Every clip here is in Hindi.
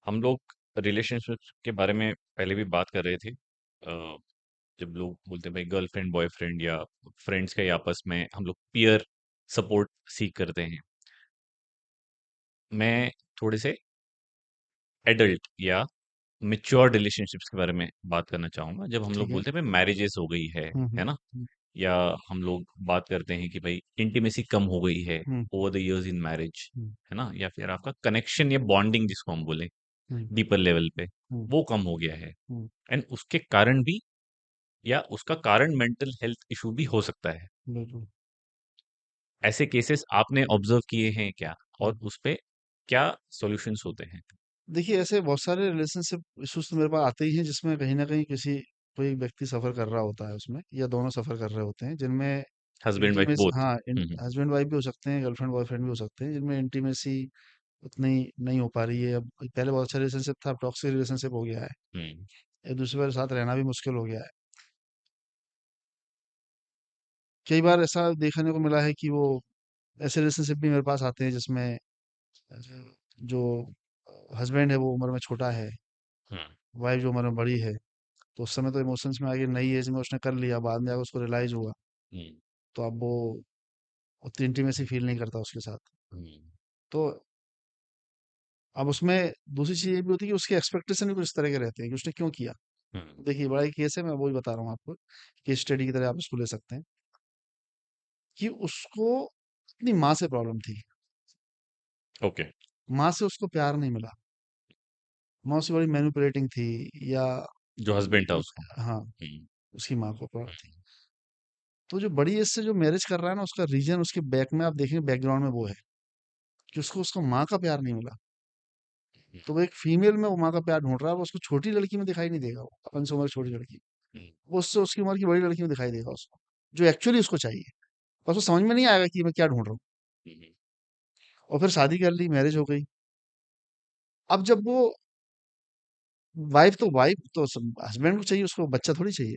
हम लोग रिलेशनशिप्स के बारे में पहले भी बात कर रहे थे। जब लोग बोलते हैं भाई गर्लफ्रेंड बॉयफ्रेंड या फ्रेंड्स का ही आपस में हम लोग पीयर सपोर्ट सीख करते हैं। मैं थोड़े से एडल्ट या मेच्योर रिलेशनशिप्स के बारे में बात करना चाहूंगा। जब हम ठीक लोग है। बोलते हैं भाई मैरिजेस हो गई है ना? हुँ, या हम लोग बात करते हैं कि भाई इंटीमेसी कम हो गई है hmm, over the years in marriage, hmm, है ना? या फिर आपका कनेक्शन या बॉन्डिंग जिसको हम बोले हुँ, डीपर लेवल पे, हुँ, वो कम हो गया है। हुँ, एंड उसके कारण भी या उसका कारण मेंटल हेल्थ इशू भी हो सकता है। बिल्कुल। ऐसे केसेस आपने ऑब्जर्व किए हैं क्या? हुँ। और उस पे क्या सॉल्यूशंस होते हैं? देखिए, ऐसे बहुत सारे रिलेशनशिप इश्यूज़ तो मेरे पास आते ही हैं, जिसमें कहीं न कहीं कोई व्यक्ति सफ़र कर रहा होता है उसमें, या दोनों सफ़र कर रहे होते हैं, जिनमें हस्बैंड वाइफ इंटीमेसी, बोथ? हाँ, हम्म हम्म हस्बैंड वाइफ भी हो सकते हैं, गर्लफ्रेंड बॉयफ्रेंड भी हो सकते हैं, जिनमें इंटीमेसी उतनी नहीं हो पा रही है। अब पहले बहुत अच्छा रिलेशनशिप था, अब टॉक्सिक रिलेशनशिप हो गया है। हम्म एक दूसरे के साथ रहना भी मुश्किल हो गया है। कई बार ऐसा देखने को मिला है कि वो ऐसे रिलेशनशिप भी मेरे पास आते हैं, जिसमें जो हस्बैंड है वो उम्र में छोटा है, हम्म वाइफ जो उम्र में बड़ी है। तो उस समय तो इमोशंस में आके नई एज में उसने कर लिया, बाद में जाकर उसको रियलाइज हुआ, हम्म तो अब वो उतनी इंटीमेसी फील नहीं करता उसके साथ। हम्म तो अब उसमें दूसरी चीज ये भी होती है कि उसके एक्सपेक्टेशन भी कुछ इस तरह के रहते हैं कि उसने क्यों किया। हम्म, देखिए, बड़ा ही केस है, मैं वही बता रहा हूँ आपको, केस स्टडी की तरह आप इसको ले सकते हैं, कि उसको अपनी माँ से प्रॉब्लम थी। ओके। माँ से उसको प्यार नहीं मिला, माँ उसकी बड़ी मैनिपुलेटिंग थी, या जो हस्बैंड था उ- उसका। हाँ, हम्म उसकी माँ को प्रॉब्लम थी। हम्म तो जो बड़ी एज से जो मैरिज कर रहा है ना, उसका रीजन उसके बैक में आप देखेंगे, बैकग्राउंड में वो है कि उसको उसको माँ का प्यार नहीं मिला। तो वो एक फीमेल में वो माँ का प्यार ढूंढ रहा है, वो उसको छोटी लड़की में दिखाई नहीं देगा, वो अपन से उम्र की छोटी लड़की, हम्म वो उससे उसकी उम्र की बड़ी लड़की में दिखाई देगा उसको, जो एक्चुअली उसको चाहिए। बस वो समझ में नहीं आएगा कि मैं क्या ढूंढ रहा हूँ। हम्म और फिर शादी कर ली, मैरिज हो गई। अब जब वो वाइफ तो हस्बैंड को चाहिए, उसको बच्चा थोड़ी चाहिए।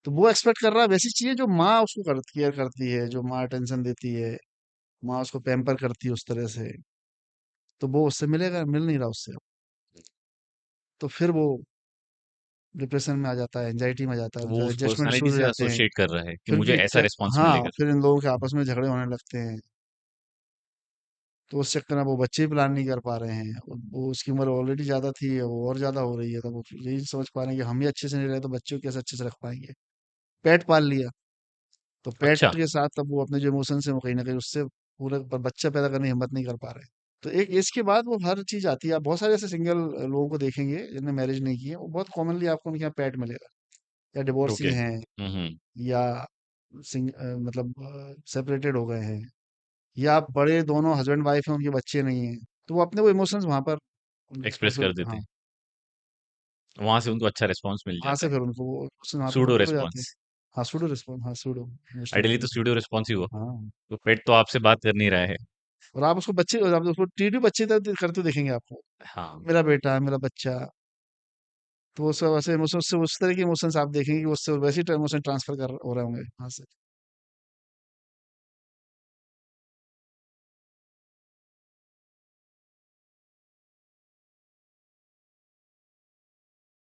तो वो एक्सपेक्ट कर रहा है वैसी चीजें जो माँ उसको केयर करती है, जो माँ अटेंशन देती है, माँ उसको पैम्पर करती है उस तरह से। तो वो उससे मिलेगा, मिल नहीं रहा उससे अब। तो फिर वो डिप्रेशन में आ जाता है, एंजाइटी में आ जाता है, वो उनके उस एडजस्टमेंट पर्सनालिटी शुरू हो से जाते हैं। एसोसिएट कर रहा है कि फिर मुझे भी ऐसा रिस्पॉन्स हाँ, मिलेगा। फिर इन लोगों के आपस में झगड़े होने लगते हैं। तो उस चक्कर में वो बच्चे भी प्लान नहीं कर पा रहे हैं। वो उसकी उम्र ऑलरेडी ज्यादा थी, वो और ज्यादा हो रही है, तो वो यही नहीं समझ पा रहे हैं कि हम ही अच्छे से नहीं रहे तो बच्चों को कैसे अच्छे से रख पाएंगे। पेट पाल लिया, तो पेट अच्छा। के साथ अब वो अपने जो इमोशंस हैं वो कहीं ना कहीं उससे पूरे पर बच्चा पैदा करने की हिम्मत नहीं कर पा रहे। तो एक एज के बाद वो हर चीज आती है। आप बहुत सारे ऐसे सिंगल लोगों को देखेंगे जिन्होंने मैरिज नहीं की है, वो बहुत कॉमनली आपको उनके यहाँ पेट मिलेगा, या डिवोर्सी ओके। हैं, हम्म। या मतलब सेपरेटेड हो गए हैं, या आप बड़े दोनों हस्बैंड वाइफ हैं, उनके बच्चे नहीं हैं। तो वो अपने वो इमोशंस वहां पर एक्सप्रेस कर देते हाँ, हैं, वहां से उनको अच्छा रिस्पॉन्स मिल वहां जाता से है। फिर उनको वो emotions वहां पे सूडो फुलफिल हो जाते हैं। रिस्पॉन्स। हाँ, सूडो रिस्पॉन्स, हाँ सूडो मोस्ट आइडियली ऑफ। तो सूडो रिस्पॉन्स ही हुआ। हाँ, तो पेट तो आपसे बात कर नहीं रहा है। और आप उसको टीडी बच्चे तरह करते देखेंगे आपको, हाँ। मेरा बेटा, मेरा बच्चा। तो वो सब ऐसे इमोशंस से, उस तरह के इमोशंस आप देखेंगे कि उससे वैसे ही इमोशन ट्रांसफर कर हो रहे होंगे वहां से।